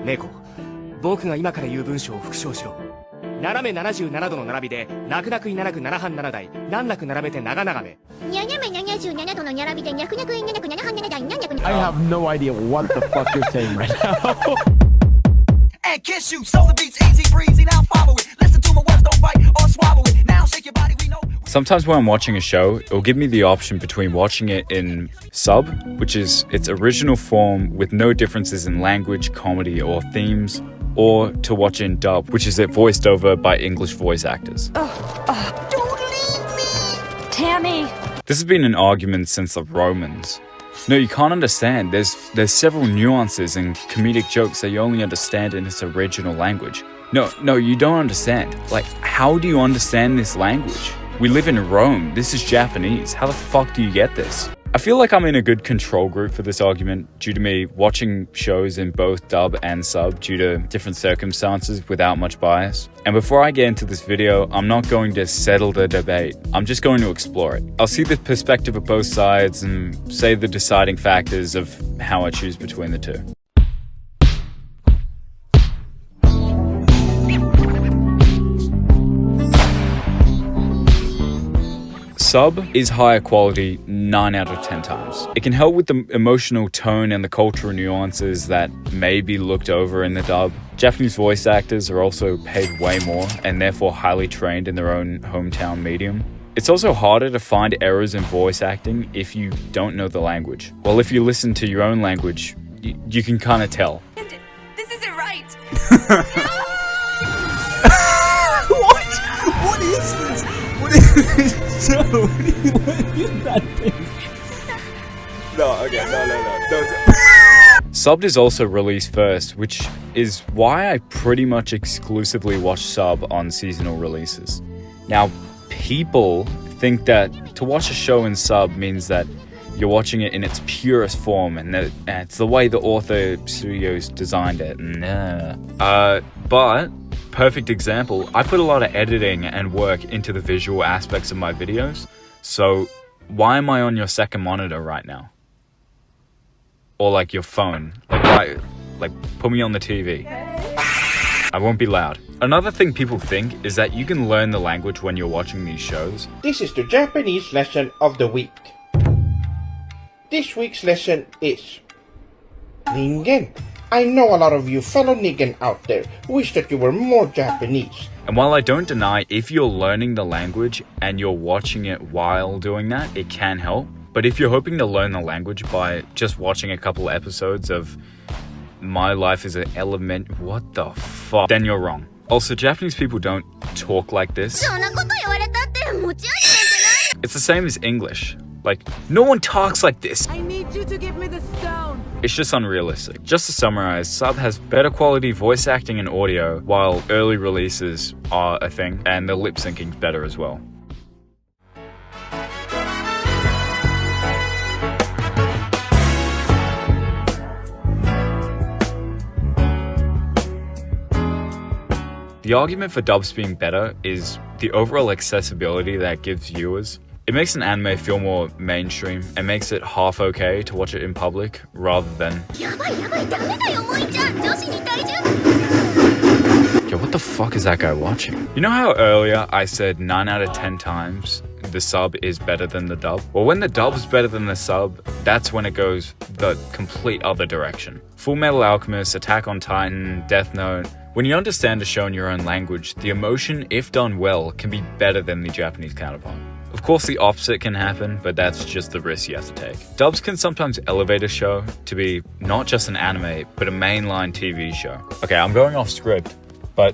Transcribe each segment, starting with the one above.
猫、僕が今から言う文章を復唱しろ。斜め77度の並びで、泣く泣くいななく7半7台、難なく並べて長々め。斜め77度の並びで、にゃくにゃくいななく7半7台、難なく。I have no idea what the fuck you're saying right now. And kiss you, so the beat's easy breezy. Now follow it. Listen to my words, don't bite or swallow it. Now shake your body, we know. Sometimes when I'm watching a show, it'll give me the option between watching it in sub, which is its original form with no differences in language, comedy, or themes, or to watch in dub, which is it voiced over by English voice actors. Don't leave me! Tammy! This has been an argument since the Romans. No, you can't understand. There's several nuances and comedic jokes that you only understand in its original language. No, you don't understand. Like, how do you understand this language? We live in Rome. This is Japanese. How the fuck do you get this? I feel like I'm in a good control group for this argument due to me watching shows in both dub and sub due to different circumstances without much bias. And before I get into this video, I'm not going to settle the debate. I'm just going to explore it. I'll see the perspective of both sides and say the deciding factors of how I choose between the two. Sub is higher quality 9 out of 10 times. It can help with the emotional tone and the cultural nuances that may be looked over in the dub. Japanese voice actors are also paid way more and therefore highly trained in their own hometown medium. It's also harder to find errors in voice acting if you don't know the language. Well, if you listen to your own language, you can kind of tell. This isn't right! What? What is this? What is this? So, what is that thing? No, okay, no. Subbed is also released first, which is why I pretty much exclusively watch sub on seasonal releases. Now, people think that to watch a show in sub means that you're watching it in its purest form and that it's the way the author studios designed it. But perfect example, I put a lot of editing and work into the visual aspects of my videos. So why am I on your second monitor right now? Or like your phone? Like put me on the TV. I won't be loud. Another thing people think is that you can learn the language when you're watching these shows. This is the Japanese lesson of the week. This week's lesson is Ningen. I know a lot of you fellow Ningen out there wish that you were more Japanese. And while I don't deny if you're learning the language and you're watching it while doing that, it can help. But if you're hoping to learn the language by just watching a couple episodes of My Life as an Element, what the fuck, then you're wrong. Also, Japanese people don't talk like this. It's the same as English. Like, no one talks like this. I need you to give me the stone. It's just unrealistic. Just to summarize, sub has better quality voice acting and audio, while early releases are a thing, and the lip syncing's better as well. The argument for dubs being better is the overall accessibility that it gives viewers. It makes an anime feel more mainstream and makes it half okay to watch it in public rather than... Yo, what the fuck is that guy watching? You know how earlier I said 9 out of 10 times the sub is better than the dub? Well, when the dub's better than the sub, that's when it goes the complete other direction. Full Metal Alchemist, Attack on Titan, Death Note... When you understand a show in your own language, the emotion, if done well, can be better than the Japanese counterpart. Of course, the opposite can happen, but that's just the risk you have to take. Dubs can sometimes elevate a show to be not just an anime, but a mainline TV show. Okay, I'm going off script, but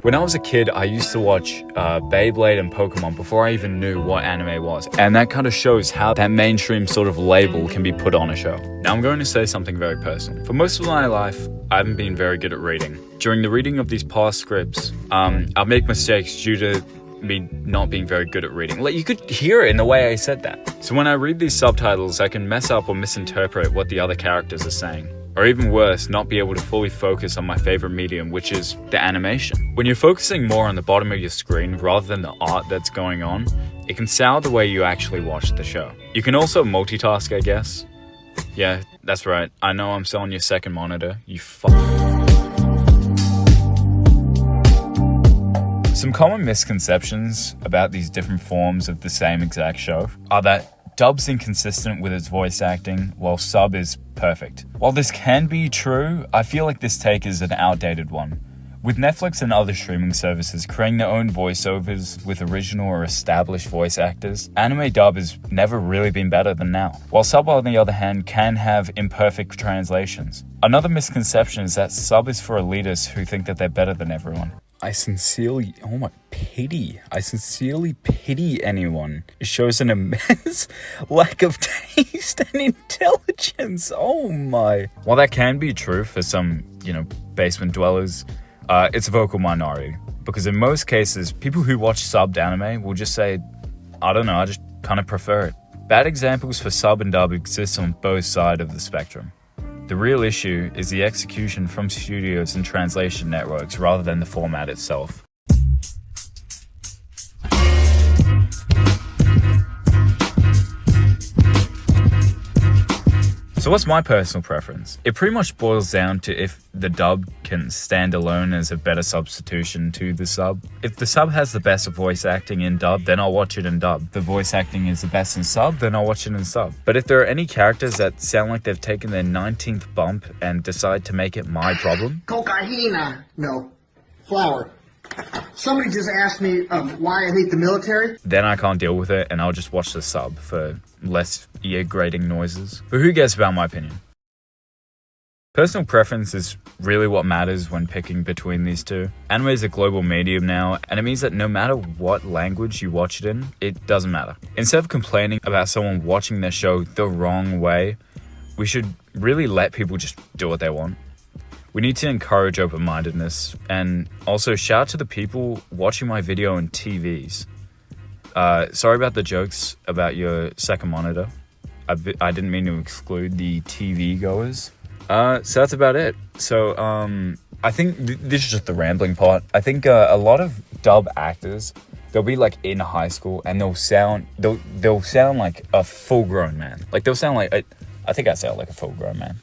when I was a kid, I used to watch Beyblade and Pokemon before I even knew what anime was. And that kind of shows how that mainstream sort of label can be put on a show. Now I'm going to say something very personal. For most of my life, I haven't been very good at reading. During the reading of these past scripts, I'll make mistakes due to me not being very good at reading. Like, you could hear it in the way I said that. So when I read these subtitles, I can mess up or misinterpret what the other characters are saying. Or even worse, not be able to fully focus on my favorite medium, which is the animation. When you're focusing more on the bottom of your screen rather than the art that's going on, it can sour the way you actually watch the show. You can also multitask, I guess. Yeah, that's right. I know I'm still on your second monitor, you fuck. Some common misconceptions about these different forms of the same exact show are that dub's inconsistent with its voice acting, while sub is perfect. While this can be true, I feel like this take is an outdated one. With Netflix and other streaming services creating their own voiceovers with original or established voice actors, anime dub has never really been better than now, while sub on the other hand can have imperfect translations. Another misconception is that sub is for elitists who think that they're better than everyone. I sincerely pity anyone who shows an immense lack of taste and intelligence. Oh my. While that can be true for some, basement dwellers, it's a vocal minority. Because in most cases, people who watch subbed anime will just say, I don't know, I just kind of prefer it. Bad examples for sub and dub exist on both sides of the spectrum. The real issue is the execution from studios and translation networks rather than the format itself. So what's my personal preference? It pretty much boils down to if the dub can stand alone as a better substitution to the sub. If the sub has the best voice acting in dub, then I'll watch it in dub. If the voice acting is the best in sub, then I'll watch it in sub. But if there are any characters that sound like they've taken their 19th bump and decide to make it my problem, Cocaina. No. Flour. Somebody just asked me why I hate the military. then I can't deal with it and I'll just watch the sub for less ear-grating noises. But who cares about my opinion? Personal preference is really what matters when picking between these two. Anime is a global medium now, and it means that no matter what language you watch it in, it doesn't matter. Instead of complaining about someone watching their show the wrong way, we should really let people just do what they want. We need to encourage open-mindedness, and also shout out to the people watching my video on TVs. Sorry about the jokes about your second monitor. I didn't mean to exclude the TV goers. So that's about it. So I think this is just the rambling part. I think a lot of dub actors, they'll be like in high school and they'll sound like a full-grown man. Like they'll sound like I think I sound like a full-grown man.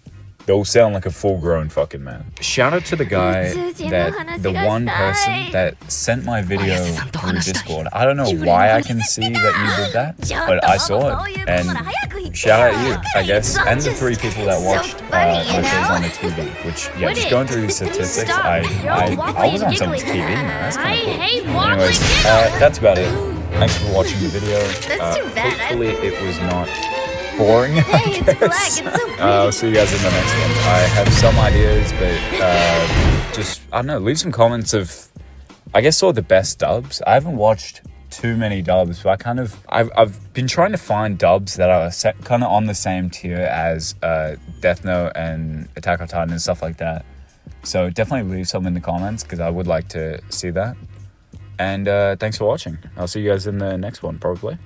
They'll sound like a full-grown fucking man. Shout out to the guy the one person that sent my video through Discord. I don't know why I can see that you did that, but I saw it. And shout out you, I guess, and the 3 people that watched my shows on the TV. Which, yeah, just going through the statistics, I was on someone's TV, man. That's kind of cool. Anyways, that's about it. Thanks for watching the video. Hopefully it was not boring, I guess. I'll see you guys in the next one. I have some ideas, but just, I don't know, leave some comments of, I guess, sort of the best dubs. I haven't watched too many dubs, but I've been trying to find dubs that are kind of on the same tier as Death Note and Attack on Titan and stuff like that. So definitely leave some in the comments because I would like to see that. And thanks for watching. I'll see you guys in the next one, probably.